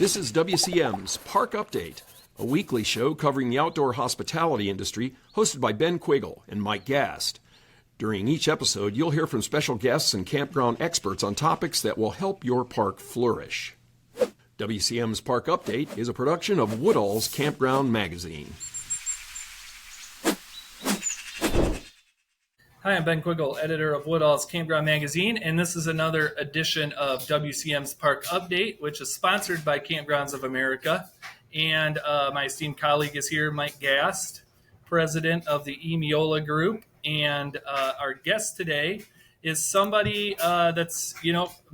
This is WCM's Park Update, a weekly show covering the outdoor hospitality industry, hosted by Ben Quiggle and Mike Gast. During each episode, you'll hear from special guests and campground experts on topics that will help your park flourish. WCM's Park Update is a production of Woodall's Campground Magazine. Hi, I'm Ben Quiggle, editor of Woodall's Campground Magazine, and this is another edition of WCM's Park Update, which is sponsored by Campgrounds of America. And my esteemed colleague is here, Mike Gast, president of the Emiola Group. And our guest today is somebody that's,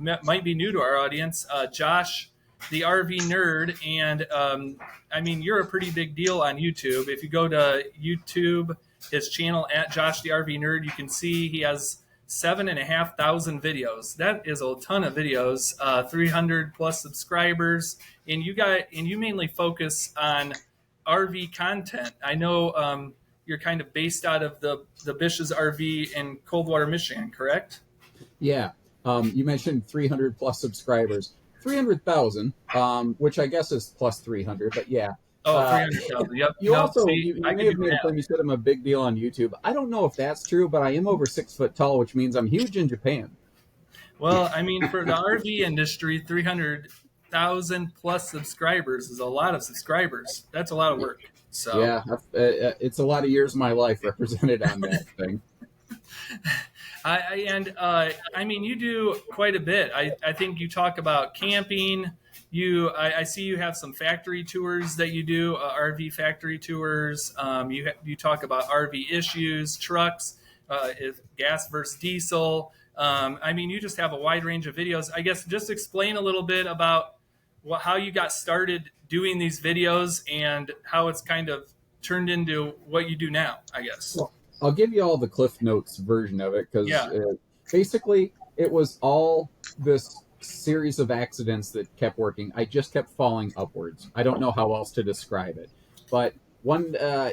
might be new to our audience, Josh, the RV nerd. And you're a pretty big deal on YouTube. If you go to YouTube, his channel at Josh the RV Nerd, you can see he has 7,500 videos. That is a ton of videos, 300 plus subscribers, and you mainly focus on RV content. I know you're kind of based out of the Bish's RV in Coldwater, Michigan, correct? Yeah. You mentioned 300 plus subscribers. 300,000, which I guess is plus 300, but yeah. Oh, 300,000. Yep. You may have made a claim you said I'm a big deal on YouTube. I don't know if that's true, but I am over 6 foot tall, which means I'm huge in Japan. Well, for the RV industry, 300,000 plus subscribers is a lot of subscribers. That's a lot of work. So yeah, it's a lot of years of my life represented on that thing. You do quite a bit. I think you talk about camping. I see you have some factory tours that you do, RV factory tours. You talk about RV issues, trucks, gas versus diesel. You just have a wide range of videos. I guess just explain a little bit about how you got started doing these videos and how it's kind of turned into what you do now, I guess. Well, I'll give you all the Cliff Notes version of it because basically it was all this series of accidents that kept working. I just kept falling upwards. I don't know how else to describe it. But one, I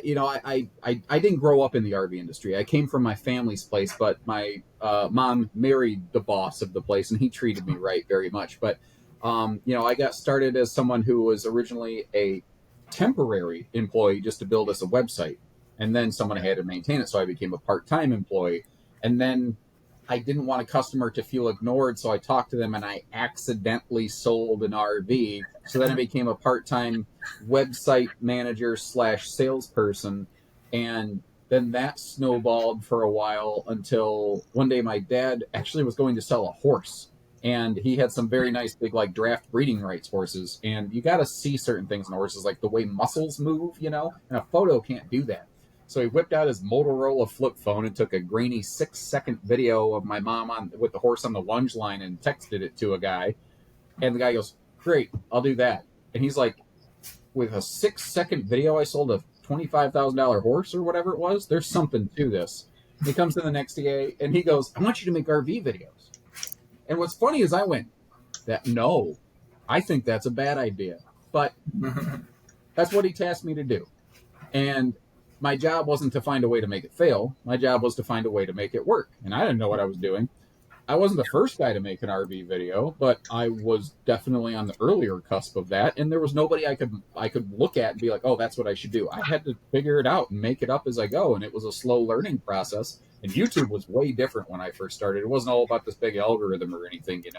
didn't grow up in the RV industry. I came from my family's place, but my mom married the boss of the place, and he treated me right very much. But, I got started as someone who was originally a temporary employee just to build us a website. And then someone had to maintain it, so I became a part-time employee. And then I didn't want a customer to feel ignored, so I talked to them and I accidentally sold an RV. So then I became a part-time website manager / salesperson. And then that snowballed for a while until one day my dad actually was going to sell a horse. And he had some very nice big draft breeding rights horses. And you got to see certain things in horses, like the way muscles move, and a photo can't do that. So he whipped out his Motorola flip phone and took a grainy 6-second video of my mom with the horse on the lunge line and texted it to a guy. And the guy goes, "Great, I'll do that." And he's like, with a 6-second video, I sold a $25,000 horse or whatever it was. There's something to this. He comes in the next day and he goes, "I want you to make RV videos." And what's funny is I went, no, I think that's a bad idea. But that's what he tasked me to do. And my job wasn't to find a way to make it fail. My job was to find a way to make it work. And I didn't know what I was doing. I wasn't the first guy to make an RV video, but I was definitely on the earlier cusp of that. And there was nobody I could look at and be like, oh, that's what I should do. I had to figure it out and make it up as I go. And it was a slow learning process. And YouTube was way different when I first started. It wasn't all about this big algorithm or anything, It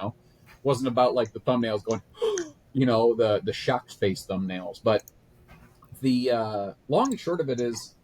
wasn't about the thumbnails going, the shocked face thumbnails. But the long and short of it is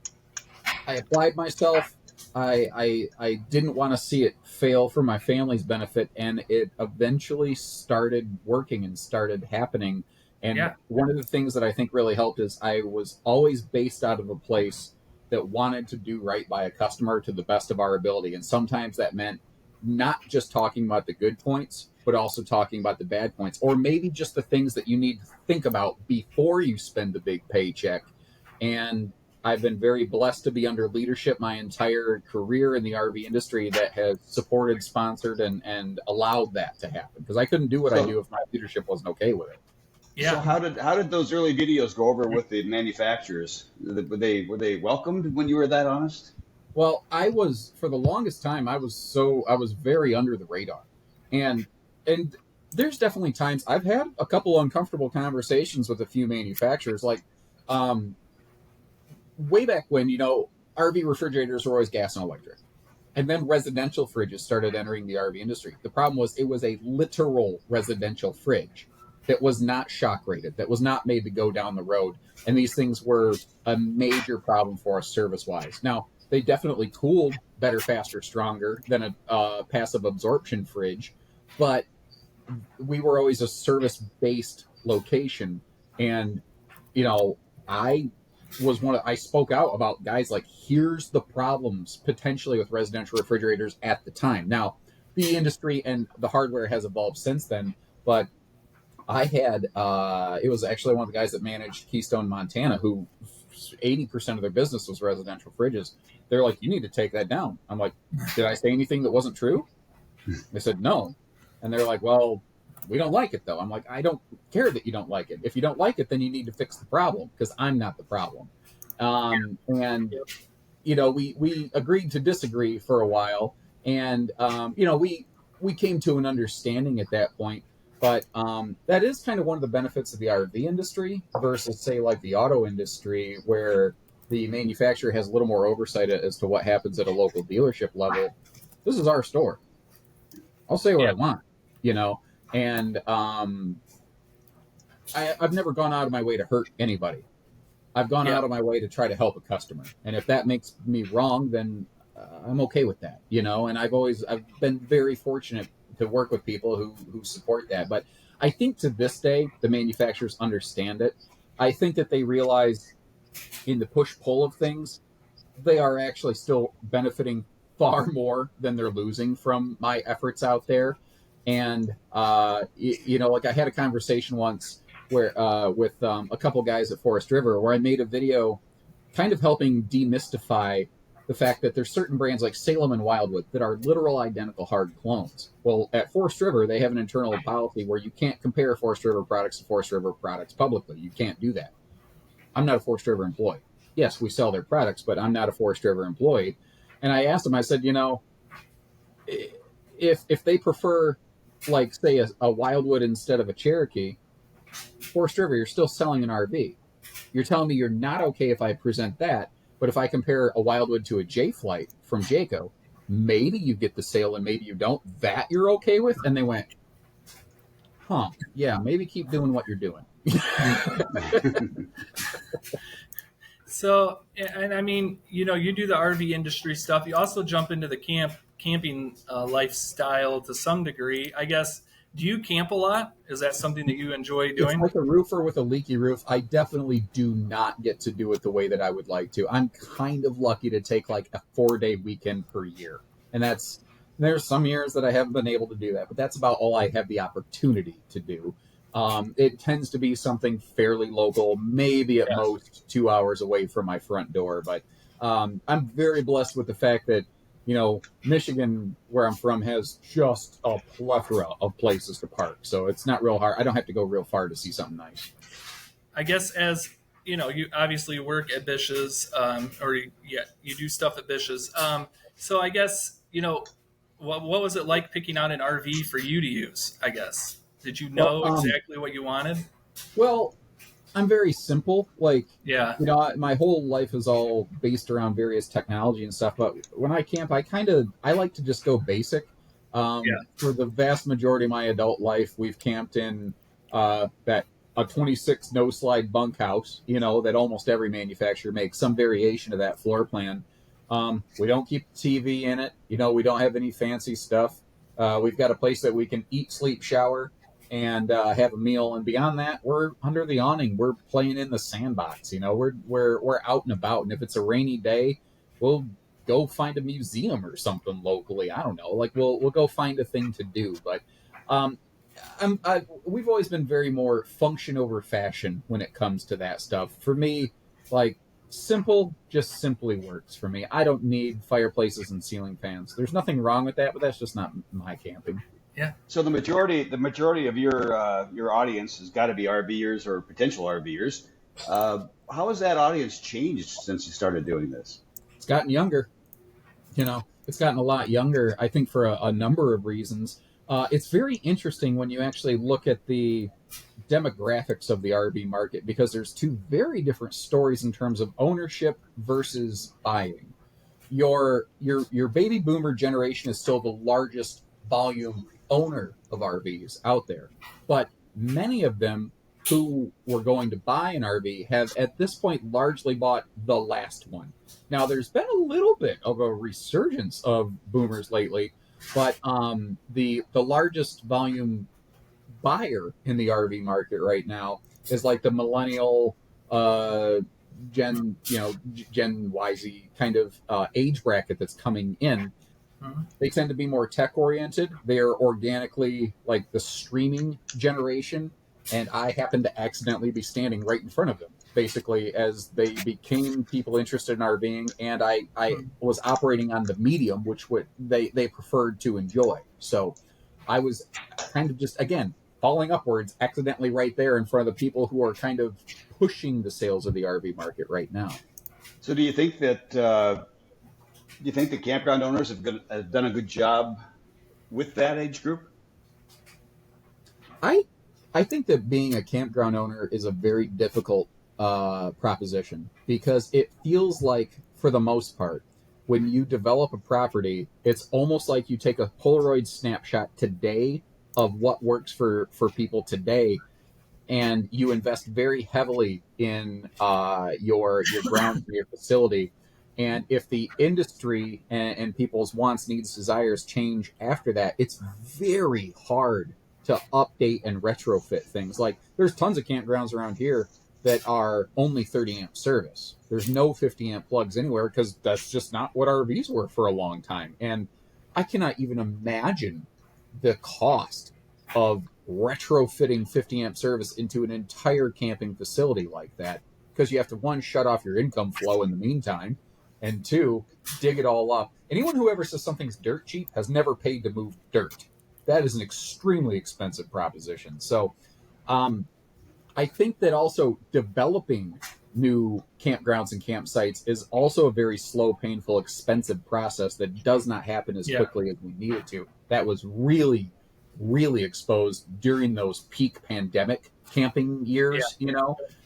I applied myself. I didn't want to see it fail for my family's benefit, and it eventually started working and started happening. And one of the things that I think really helped is I was always based out of a place that wanted to do right by a customer to the best of our ability. And sometimes that meant not just talking about the good points, but also talking about the bad points, or maybe just the things that you need to think about before you spend the big paycheck. And I've been very blessed to be under leadership my entire career in the RV industry that has supported, sponsored, and allowed that to happen. Because I couldn't do what I do if my leadership wasn't okay with it. Yeah. So how did those early videos go over with the manufacturers? Were they welcomed when you were that honest? Well, for the longest time, I was very under the radar. And There's definitely times I've had a couple uncomfortable conversations with a few manufacturers, like way back when, RV refrigerators were always gas and electric. And then residential fridges started entering the RV industry. The problem was it was a literal residential fridge that was not shock rated, that was not made to go down the road. And these things were a major problem for us service wise. Now, they definitely cooled better, faster, stronger than a passive absorption fridge, but we were always a service based location. And, I I spoke out about guys like, here's the problems potentially with residential refrigerators at the time. Now, the industry and the hardware has evolved since then, but I had, it was actually one of the guys that managed Keystone, Montana, who 80% of their business was residential fridges. They're like, you need to take that down. I'm like, did I say anything that wasn't true? They said, no. And they're like, well, we don't like it though. I'm like, I don't care that you don't like it. If you don't like it, then you need to fix the problem because I'm not the problem. And we agreed to disagree for a while, and we came to an understanding at that point. But that is kind of one of the benefits of the RV industry versus, say, like the auto industry, where the manufacturer has a little more oversight as to what happens at a local dealership level. This is our store. I'll say what I want, and I've never gone out of my way to hurt anybody. I've gone out of my way to try to help a customer. And if that makes me wrong, then I'm okay with that, and I've been very fortunate to work with people who support that. But I think to this day, the manufacturers understand it. I think that they realize in the push-pull of things, they are actually still benefiting far more than they're losing from my efforts out there. And, like I had a conversation once where with a couple guys at Forest River where I made a video kind of helping demystify the fact that there's certain brands like Salem and Wildwood that are literal identical hard clones. Well, at Forest River, they have an internal policy where you can't compare Forest River products to Forest River products publicly. You can't do that. I'm not a Forest River employee. Yes, we sell their products, but I'm not a Forest River employee. And I asked them, I said, if they prefer, like, say, a Wildwood instead of a Cherokee, Forest River, you're still selling an RV. You're telling me you're not okay if I present that, but if I compare a Wildwood to a J-Flight from Jayco, maybe you get the sale and maybe you don't. That you're okay with? And they went, yeah, maybe keep doing what you're doing. So, and I mean, you do the RV industry stuff. You also jump into the camping lifestyle to some degree, I guess. Do you camp a lot? Is that something that you enjoy doing? It's like a roofer with a leaky roof. I definitely do not get to do it the way that I would like to. I'm kind of lucky to take like a 4-day weekend per year. And there's some years that I haven't been able to do that, but that's about all I have the opportunity to do. It tends to be something fairly local, maybe at most 2 hours away from my front door. But I'm very blessed with the fact that, Michigan, where I'm from, has just a plethora of places to park. So it's not real hard. I don't have to go real far to see something nice. I guess as, you obviously work at Bish's, you do stuff at Bish's. So I guess, what was it like picking out an RV for you to use, I guess? Did you know exactly what you wanted? Well, I'm very simple. My whole life is all based around various technology and stuff. But when I camp, I like to just go basic. For the vast majority of my adult life, we've camped in a 26 no slide bunkhouse, that almost every manufacturer makes some variation of that floor plan. We don't keep the TV in it. We don't have any fancy stuff. We've got a place that we can eat, sleep, shower, and have a meal. And beyond that, we're under the awning. We're playing in the sandbox. We're out and about. And if it's a rainy day, we'll go find a museum or something locally. I don't know. We'll go find a thing to do. But we've always been very more function over fashion when it comes to that stuff. For me, simple just simply works for me. I don't need fireplaces and ceiling fans. There's nothing wrong with that, but that's just not my camping. Yeah. So the majority of your audience has got to be RVers or potential RVers. How has that audience changed since you started doing this? It's gotten younger. It's gotten a lot younger. I think for a number of reasons. It's very interesting when you actually look at the demographics of the RV market, because there's two very different stories in terms of ownership versus buying. Your baby boomer generation is still the largest volume owner of RVs out there, but many of them who were going to buy an RV have at this point largely bought the last one. Now there's been a little bit of a resurgence of boomers lately, but the largest volume buyer in the RV market right now is like the millennial Gen YZ kind of age bracket that's coming in. They tend to be more tech oriented. They are organically like the streaming generation, and I happen to accidentally be standing right in front of them, basically, as they became people interested in RVing, and I was operating on the medium, which they preferred to enjoy. So I was kind of just, again, falling upwards, accidentally right there in front of the people who are kind of pushing the sales of the RV market right now. So do you think that the campground owners have done a good job with that age group? I think that being a campground owner is a very difficult proposition, because it feels like, for the most part, when you develop a property, it's almost like you take a Polaroid snapshot today of what works for people today, and you invest very heavily in your grounds and your facility. And if the industry and people's wants, needs, desires change after that, it's very hard to update and retrofit things. Like, there's tons of campgrounds around here that are only 30 amp service. There's no 50 amp plugs anywhere, because that's just not what RVs were for a long time. And I cannot even imagine the cost of retrofitting 50 amp service into an entire camping facility like that, because you have to, one, shut off your income flow in the meantime, and two, dig it all up. Anyone who ever says something's dirt cheap has never paid to move dirt. That is an extremely expensive proposition. So I think that also developing new campgrounds and campsites is also a very slow, painful, expensive process that does not happen as quickly as we need it to. That was really, really exposed during those peak pandemic camping years,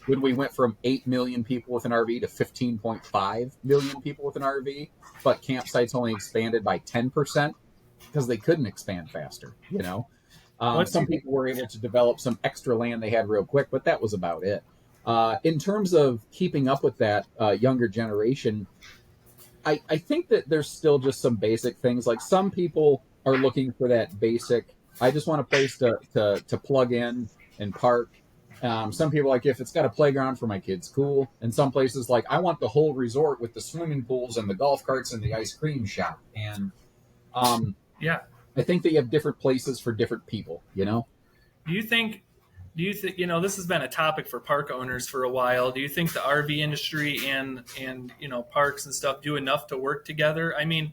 when we went from 8 million people with an RV to 15.5 million people with an RV, but campsites only expanded by 10% because they couldn't expand faster, Some people were able to develop some extra land they had real quick, but that was about it. In terms of keeping up with that younger generation, I think that there's still just some basic things. Like, some people are looking for that basic, I just want a place to plug in and park. Some people, like, if it's got a playground for my kids, cool. And some places, like, I want the whole resort with the swimming pools and the golf carts and the ice cream shop. And I think that you have different places for different people, Do you think, this has been a topic for park owners for a while. Do you think the RV industry and parks and stuff do enough to work together? I mean,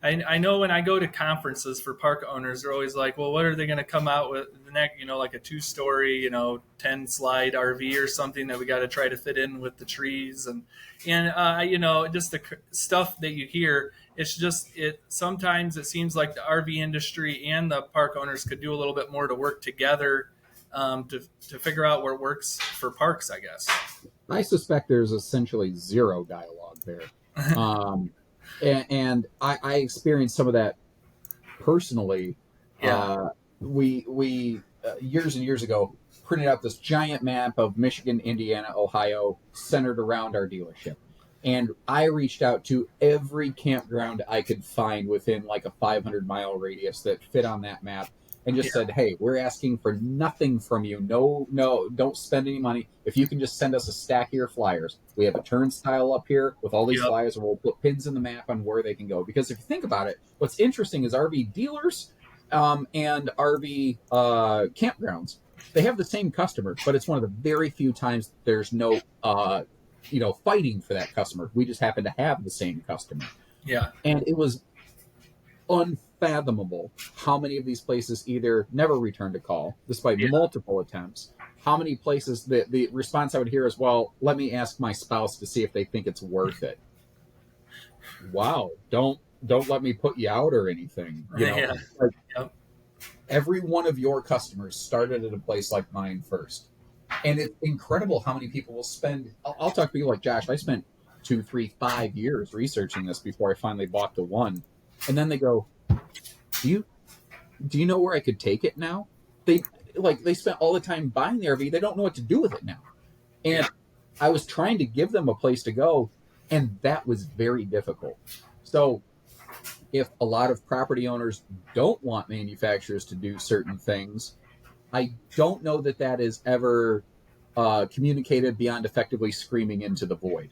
I know when I go to conferences for park owners, they're always like, well, what are they going to come out with the next, like a 2-story, 10 slide RV or something that we got to try to fit in with the trees and just the stuff that you hear. It's just, sometimes it seems like the RV industry and the park owners could do a little bit more to work together to figure out where it works for parks, I guess. I suspect there's essentially zero dialogue there. And I experienced some of that personally. We years and years ago printed out this giant map of Michigan, Indiana, Ohio, centered around our dealership. And I reached out to every campground I could find within like a 500-mile radius that fit on that map, and just said, hey, we're asking for nothing from you. No, don't spend any money. If you can just send us a stack of your flyers. We have a turnstile up here with all these flyers, and we'll put pins in the map on where they can go. Because if you think about it, what's interesting is RV dealers and RV campgrounds, they have the same customer, but it's one of the very few times there's no fighting for that customer. We just happen to have the same customer. Yeah. And it was unfathomable how many of these places either never returned a call despite multiple attempts. How many places the response I would hear is, well, let me ask my spouse to see if they think it's worth it. Wow. Don't let me put you out or anything. every one of your customers started at a place like mine first. And it's incredible how many people will spend. I'll talk to people like Josh. I spent 2, 3, 5 years researching this before I finally bought the one. And then they go, do you know where I could take it now? They spent all the time buying the RV. They don't know what to do with it now. And I was trying to give them a place to go, and that was very difficult. So if a lot of property owners don't want manufacturers to do certain things, I don't know that is ever communicated beyond effectively screaming into the void.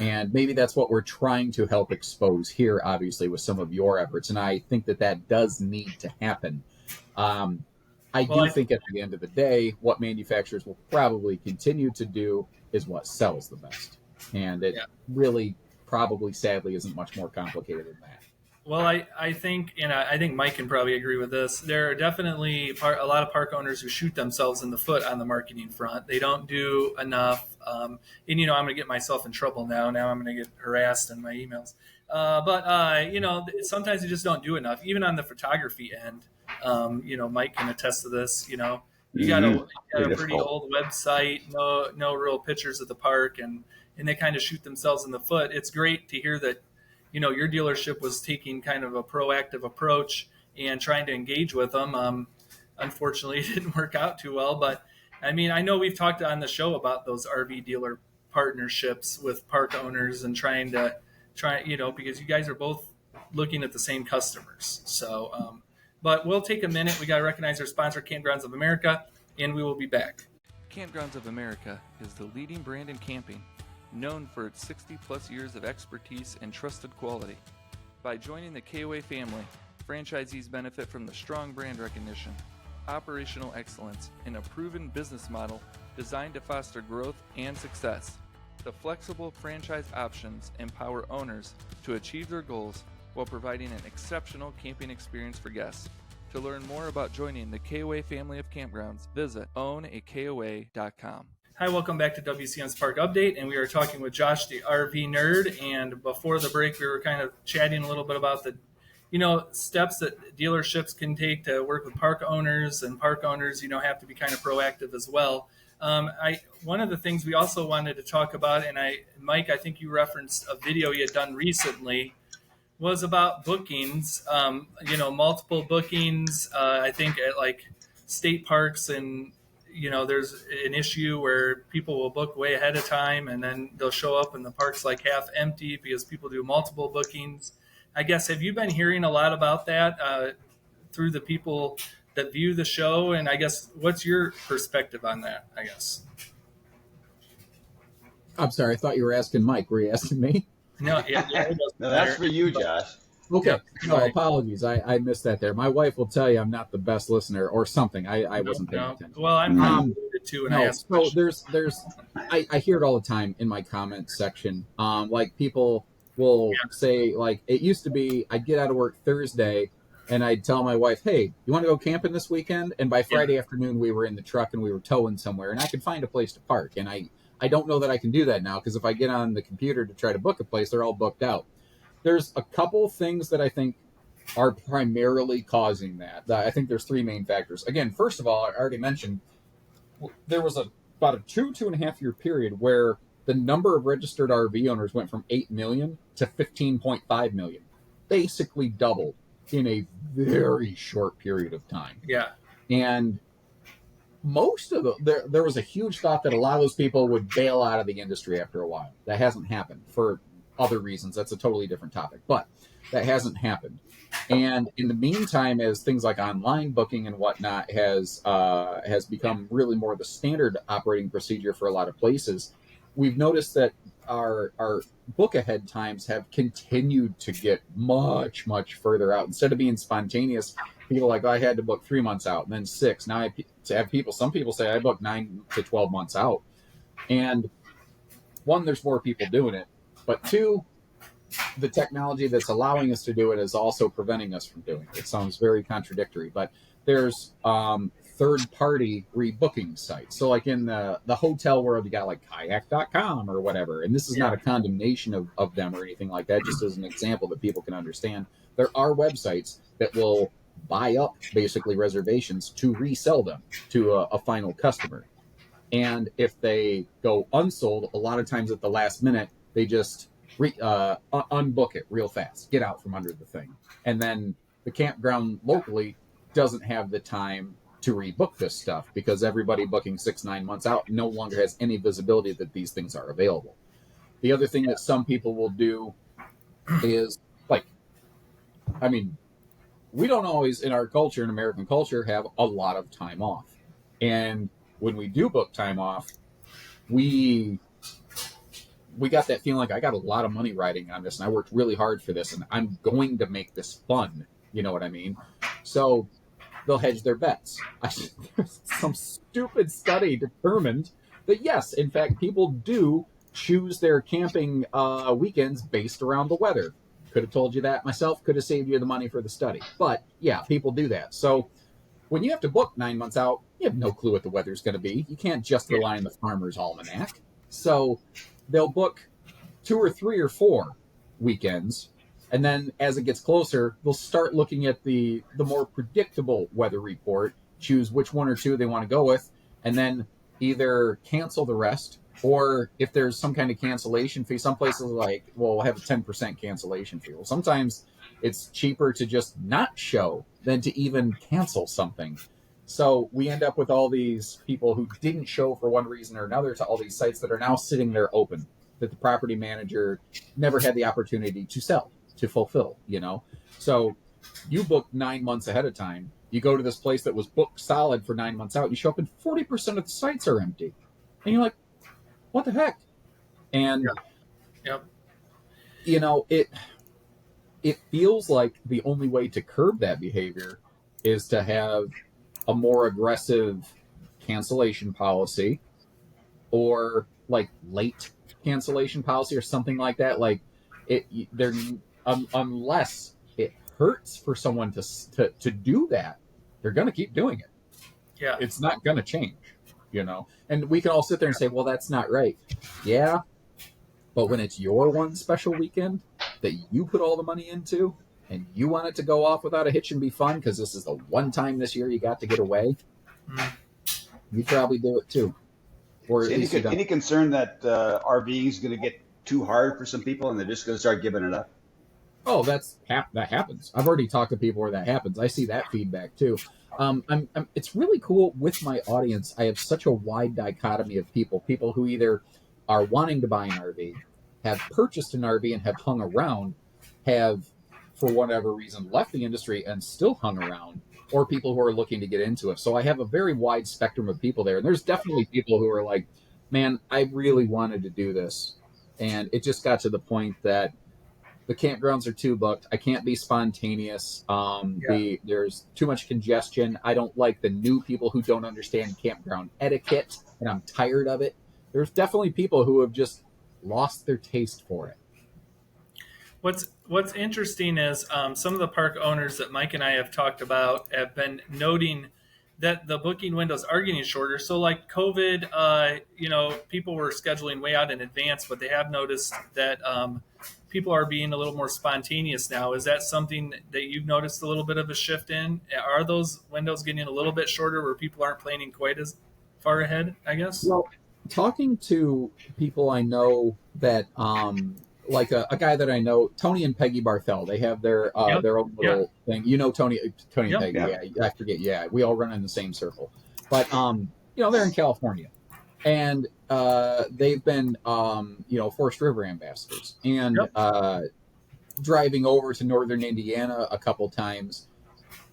And maybe that's what we're trying to help expose here, obviously, with some of your efforts. And I think that does need to happen. I think at the end of the day, what manufacturers will probably continue to do is what sells the best. And it really probably, sadly, isn't much more complicated than that. Well, I think, and I think Mike can probably agree with this, there are definitely a lot of park owners who shoot themselves in the foot on the marketing front. They don't do enough. And, I'm going to get myself in trouble now. Now I'm going to get harassed in my emails. But sometimes they just don't do enough, even on the photography end. Mike can attest to this. You got a pretty old website, no real pictures of the park, and they kind of shoot themselves in the foot. It's great to hear that your dealership was taking kind of a proactive approach and trying to engage with them. Unfortunately, it didn't work out too well. But, I know we've talked on the show about those RV dealer partnerships with park owners and trying because you guys are both looking at the same customers. So, but we'll take a minute. We got to recognize our sponsor, Campgrounds of America, and we will be back. Campgrounds of America is the leading brand in camping, known for its 60-plus years of expertise and trusted quality. By joining the KOA family, franchisees benefit from the strong brand recognition, operational excellence, and a proven business model designed to foster growth and success. The flexible franchise options empower owners to achieve their goals while providing an exceptional camping experience for guests. To learn more about joining the KOA family of campgrounds, visit ownakoa.com. Hi, welcome back to WCM's Park Update, and we are talking with Josh, the RV nerd. And before the break, we were kind of chatting a little bit about the, steps that dealerships can take to work with park owners, and park owners, have to be kind of proactive as well. One of the things we also wanted to talk about, and Mike, I think you referenced a video you had done recently, was about bookings. Multiple bookings. I think at like state parks and. There's an issue where people will book way ahead of time and then they'll show up and the park's like half empty because people do multiple bookings. I guess, have you been hearing a lot about that through the people that view the show? And I guess, what's your perspective on that, I guess? I'm sorry. I thought you were asking Mike. Were you asking me? No, no, that's for you, Josh. Okay. No, apologies. I missed that there. My wife will tell you I'm not the best listener or something. I wasn't paying attention. Well, I'm kind of too, and I asked questions. I hear it all the time in my comments section. Like people will say, like, it used to be I'd get out of work Thursday and I'd tell my wife, hey, you want to go camping this weekend? And by Friday afternoon, we were in the truck and we were towing somewhere and I could find a place to park. And I don't know that I can do that now because if I get on the computer to try to book a place, they're all booked out. There's a couple things that I think are primarily causing that. I think there's three main factors. Again, first of all, I already mentioned there was about a 2.5 year period where the number of registered RV owners went from 8 million to 15.5 million. Basically doubled in a very short period of time. Yeah. And most of there was a huge thought that a lot of those people would bail out of the industry after a while. That hasn't happened for other reasons. That's a totally different topic, but that hasn't happened. And in the meantime, as things like online booking and whatnot has become really more the standard operating procedure for a lot of places, we've noticed that our book ahead times have continued to get much, much further out. Instead of being spontaneous, people like, I had to book 3 months out and then 6. Now I have some people say I booked 9 to 12 months out. And one, there's more people doing it. But two, the technology that's allowing us to do it is also preventing us from doing it. It sounds very contradictory, but there's third-party rebooking sites. So like in the hotel world, you got like kayak.com or whatever. And this is not a condemnation of them or anything like that, just as an example that people can understand. There are websites that will buy up basically reservations to resell them to a final customer. And if they go unsold, a lot of times at the last minute, they just unbook it real fast, get out from under the thing. And then the campground locally doesn't have the time to rebook this stuff because everybody booking 6-9 months out no longer has any visibility that these things are available. The other thing that some people will do is, like, I mean, we don't always, in our culture, in American culture, have a lot of time off. And when we do book time off, we got that feeling like I got a lot of money riding on this, and I worked really hard for this, and I'm going to make this fun. You know what I mean? So they'll hedge their bets. Some stupid study determined that, yes, in fact, people do choose their camping weekends based around the weather. Could have told you that myself, could have saved you the money for the study. But, yeah, people do that. So when you have to book 9 months out, you have no clue what the weather's going to be. You can't just rely on the farmer's almanac. So they'll book 2 or 3 or 4 weekends, and then as it gets closer, they'll start looking at the more predictable weather report, choose which 1 or 2 they want to go with, and then either cancel the rest, or if there's some kind of cancellation fee, some places are like, well, we'll have a 10% cancellation fee. Well, sometimes it's cheaper to just not show than to even cancel something. So we end up with all these people who didn't show for one reason or another to all these sites that are now sitting there open, that the property manager never had the opportunity to sell, to fulfill, you know? So you book 9 months ahead of time. You go to this place that was booked solid for 9 months out. You show up and 40% of the sites are empty. And you're like, what the heck? And, you know, it feels like the only way to curb that behavior is to have a more aggressive cancellation policy, or like late cancellation policy or something like that. Like unless it hurts for someone to do that, they're going to keep doing it. Yeah. It's not going to change, you know? And we can all sit there and say, well, that's not right. Yeah. But when it's your one special weekend that you put all the money into, and you want it to go off without a hitch and be fun because this is the one time this year you got to get away, you'd probably do it too. Or any concern that RVing is going to get too hard for some people and they're just going to start giving it up? Oh, that happens. I've already talked to people where that happens. I see that feedback too. It's really cool with my audience. I have such a wide dichotomy of people who either are wanting to buy an RV, have purchased an RV and have hung around, have for whatever reason left the industry and still hung around, or people who are looking to get into it. So I have a very wide spectrum of people there. And there's definitely people who are like, man, I really wanted to do this. And it just got to the point that the campgrounds are too booked. I can't be spontaneous. There's too much congestion. I don't like the new people who don't understand campground etiquette, and I'm tired of it. There's definitely people who have just lost their taste for it. What's interesting is some of the park owners that Mike and I have talked about have been noting that the booking windows are getting shorter. So like COVID, people were scheduling way out in advance, but they have noticed that people are being a little more spontaneous now. Is that something that you've noticed a little bit of a shift in? Are those windows getting a little bit shorter where people aren't planning quite as far ahead, I guess? Well, talking to people I know that like a guy that I know, Tony and Peggy Barthel, they have their own little thing. You know Tony and Peggy, I forget. Yeah, we all run in the same circle. But they're in California, and they've been Forest River ambassadors, and driving over to northern Indiana a couple times.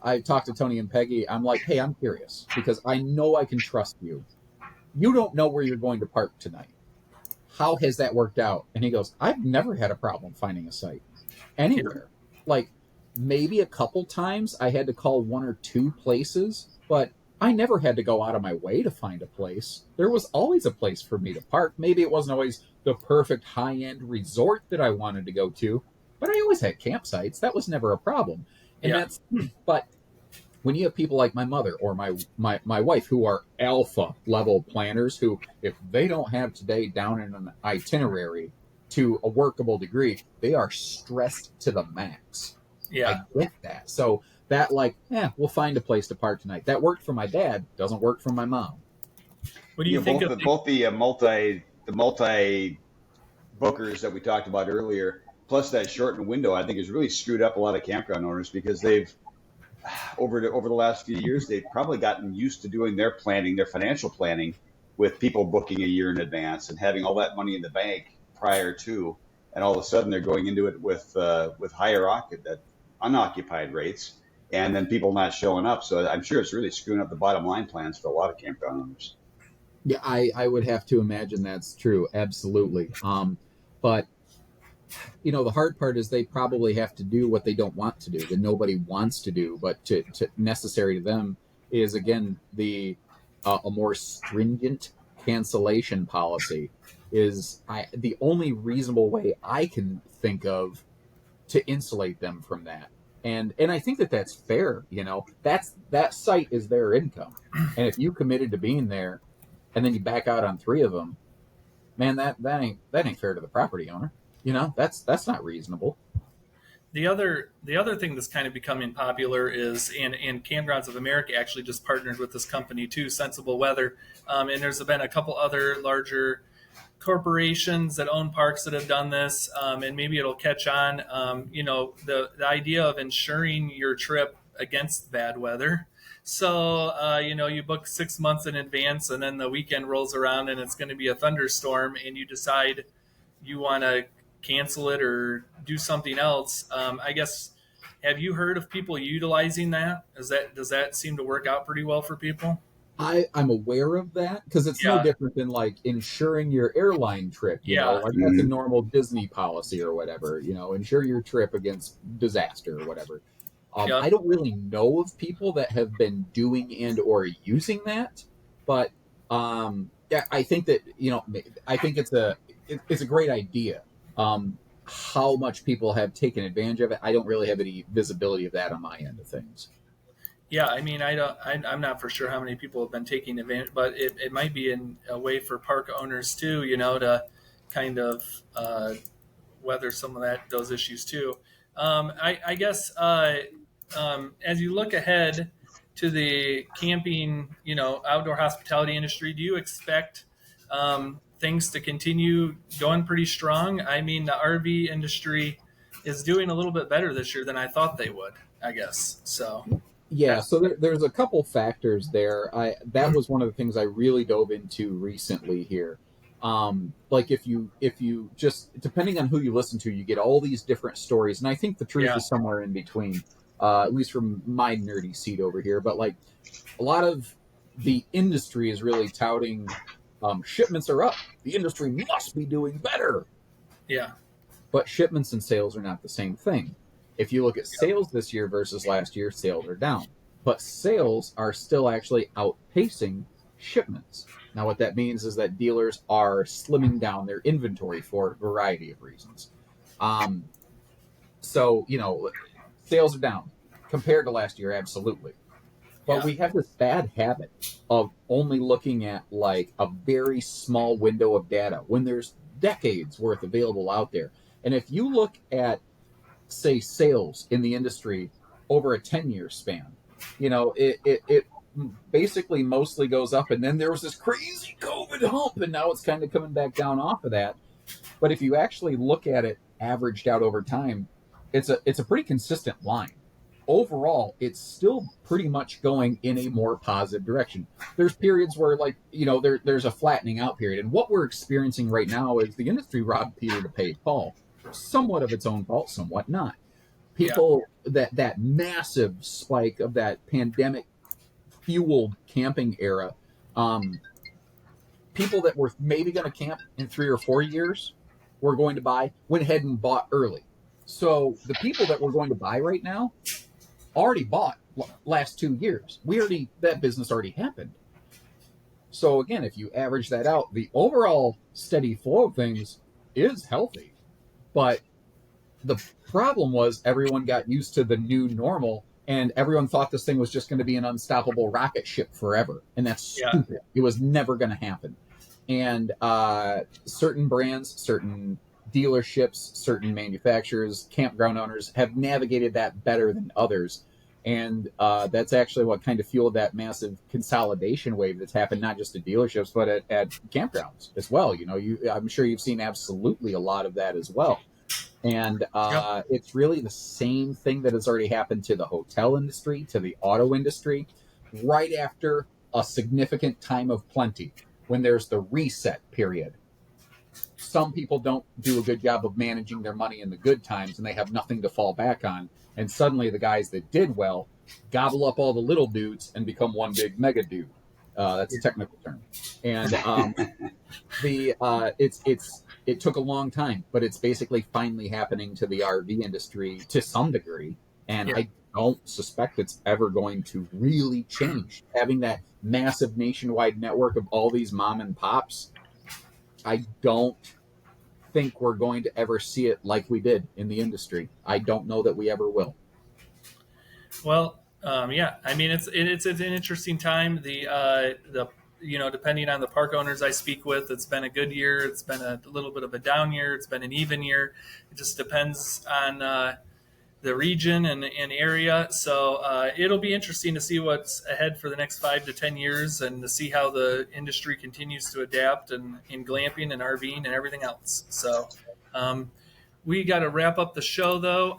I talked to Tony and Peggy. I'm like, hey, I'm curious because I know I can trust you. You don't know where you're going to park tonight. How has that worked out? And he goes, I've never had a problem finding a site anywhere. Like maybe a couple times I had to call 1 or 2 places, but I never had to go out of my way to find a place. There was always a place for me to park. Maybe it wasn't always the perfect high-end resort that I wanted to go to, but I always had campsites. That was never a problem. And but when you have people like my mother or my wife who are alpha level planners who, if they don't have today down in an itinerary to a workable degree, they are stressed to the max. Yeah. I get that. So That we'll find a place to park tonight. That worked for my dad, doesn't work for my mom. What do you think of both the multi bookers that we talked about earlier, plus that shortened window, I think has really screwed up a lot of campground owners because they've over the last few years they've probably gotten used to doing their planning, their financial planning, with people booking a year in advance and having all that money in the bank prior to, and all of a sudden they're going into it with higher unoccupied rates, and then people not showing up. So I'm sure it's really screwing up the bottom line plans for a lot of campground owners. Yeah, I would have to imagine that's true. Absolutely. But the hard part is they probably have to do what they don't want to do, that nobody wants to do, but to necessary to them is, again, a more stringent cancellation policy is the only reasonable way I can think of to insulate them from that. And I think that's fair. That site is their income. And if you committed to being there and then you back out on 3 of them, man, that ain't fair to the property owner. That's not reasonable. The other thing that's kind of becoming popular is, and Campgrounds of America actually just partnered with this company too, Sensible Weather, and there's been a couple other larger corporations that own parks that have done this, and maybe it'll catch on. The idea of insuring your trip against bad weather. So, you book 6 months in advance, and then the weekend rolls around and it's going to be a thunderstorm, and you decide you want to cancel it or do something else. I guess, have you heard of people utilizing that? Does that seem to work out pretty well for people? I'm aware of that because it's no different than insuring your airline trip. That's a normal Disney policy or whatever. Insure your trip against disaster or whatever. I don't really know of people that have been doing and or using that, but I think that I think it's a great idea. How much people have taken advantage of it, I don't really have any visibility of that on my end of things. Yeah, I mean, I'm not for sure how many people have been taking advantage, but it might be in a way for park owners too, to kind of weather some of those issues too. I guess as you look ahead to the camping, outdoor hospitality industry, do you expect things to continue going pretty strong? I mean, the RV industry is doing a little bit better this year than I thought they would, I guess. So. Yeah, so there's a couple factors there. That was one of the things I really dove into recently here. If you just, depending on who you listen to, you get all these different stories, and I think the truth is somewhere in between, at least from my nerdy seat over here. But a lot of the industry is really touting shipments are up. The industry must be doing better. Yeah. But shipments and sales are not the same thing. If you look at sales this year versus last year, sales are down. But sales are still actually outpacing shipments. Now, what that means is that dealers are slimming down their inventory for a variety of reasons. So, sales are down compared to last year, absolutely. But we have this bad habit of only looking at a very small window of data when there's decades worth available out there. And if you look at, say, sales in the industry over a 10-year span, it basically mostly goes up, and then there was this crazy COVID hump, and now it's kind of coming back down off of that. But if you actually look at it averaged out over time, it's a pretty consistent line. Overall, it's still pretty much going in a more positive direction. There's periods where there's a flattening out period, and what we're experiencing right now is the industry robbed Peter to pay Paul. Somewhat of its own fault, somewhat not. People, that massive spike of that pandemic fueled camping era, people that were maybe going to camp in 3 or 4 years were going to buy, went ahead and bought early. So the people that were going to buy right now already bought last 2 years. That business already happened. So again, if you average that out, the overall steady flow of things is healthy. But the problem was everyone got used to the new normal, and everyone thought this thing was just going to be an unstoppable rocket ship forever. And that's stupid. It was never going to happen. And certain brands, certain dealerships, certain manufacturers, campground owners have navigated that better than others. And that's actually what kind of fueled that massive consolidation wave that's happened, not just at dealerships, but at campgrounds as well. I'm sure you've seen absolutely a lot of that as well. And it's really the same thing that has already happened to the hotel industry, to the auto industry, right after a significant time of plenty, when there's the reset period. Some people don't do a good job of managing their money in the good times, and they have nothing to fall back on. And suddenly the guys that did well gobble up all the little dudes and become one big mega dude. That's a technical term. And it took a long time, but it's basically finally happening to the RV industry to some degree. And I don't suspect it's ever going to really change. Having that massive nationwide network of all these mom and pops, I don't think we're going to ever see it like we did in the industry. I don't know that we ever will. Well, I mean, it's an interesting time. The depending on the park owners I speak with, it's been a good year. It's been a little bit of a down year. It's been an even year. It just depends on the region and area. So it'll be interesting to see what's ahead for the next 5 to 10 years, and to see how the industry continues to adapt in glamping and RVing and everything else. So we got to wrap up the show, though.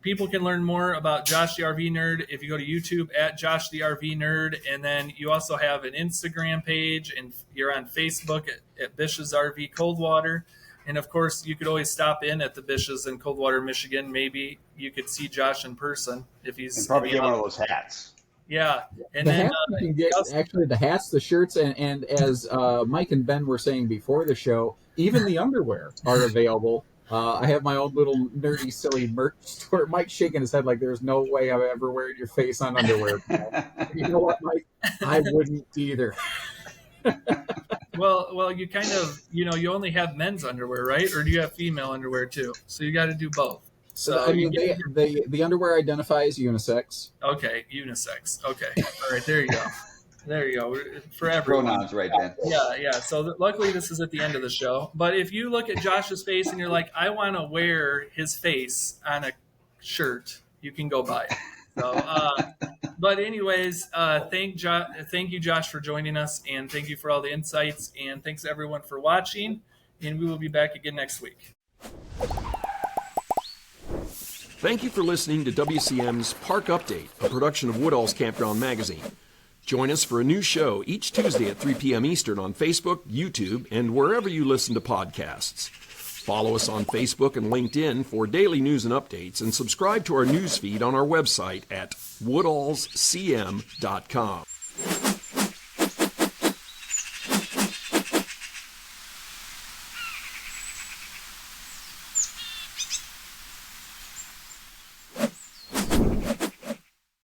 People can learn more about Josh the RV Nerd if you go to YouTube at Josh the RV Nerd, and then you also have an Instagram page, and you're on Facebook at Bish's RV Coldwater. And of course, you could always stop in at the Bish's in Coldwater, Michigan. Maybe you could see Josh in person if he's and probably get one of those hats. Yeah, and the then hats you can get, actually the hats, the shirts, and as Mike and Ben were saying before the show, even the underwear are available. I have my own little nerdy, silly merch store. Mike's shaking his head like there's no way I'm ever wearing your face on underwear. You know what, Mike? I wouldn't either. Well, you kind of, you only have men's underwear, right? Or do you have female underwear too? So you got to do both. So I mean, the underwear identifies unisex. Okay, unisex. Okay, all right, there you go. There you go. For everyone. Pronouns, right, Ben? Yeah. So luckily, this is at the end of the show. But if you look at Josh's face and you're like, I want to wear his face on a shirt, you can go buy it. So, but anyways, thank you, Josh, for joining us, and thank you for all the insights, and thanks everyone for watching. And we will be back again next week. Thank you for listening to WCM's Park Update, a production of Woodall's Campground Magazine. Join us for a new show each Tuesday at 3 p.m. Eastern on Facebook, YouTube, and wherever you listen to podcasts. Follow us on Facebook and LinkedIn for daily news and updates, and subscribe to our news feed on our website at woodallscm.com.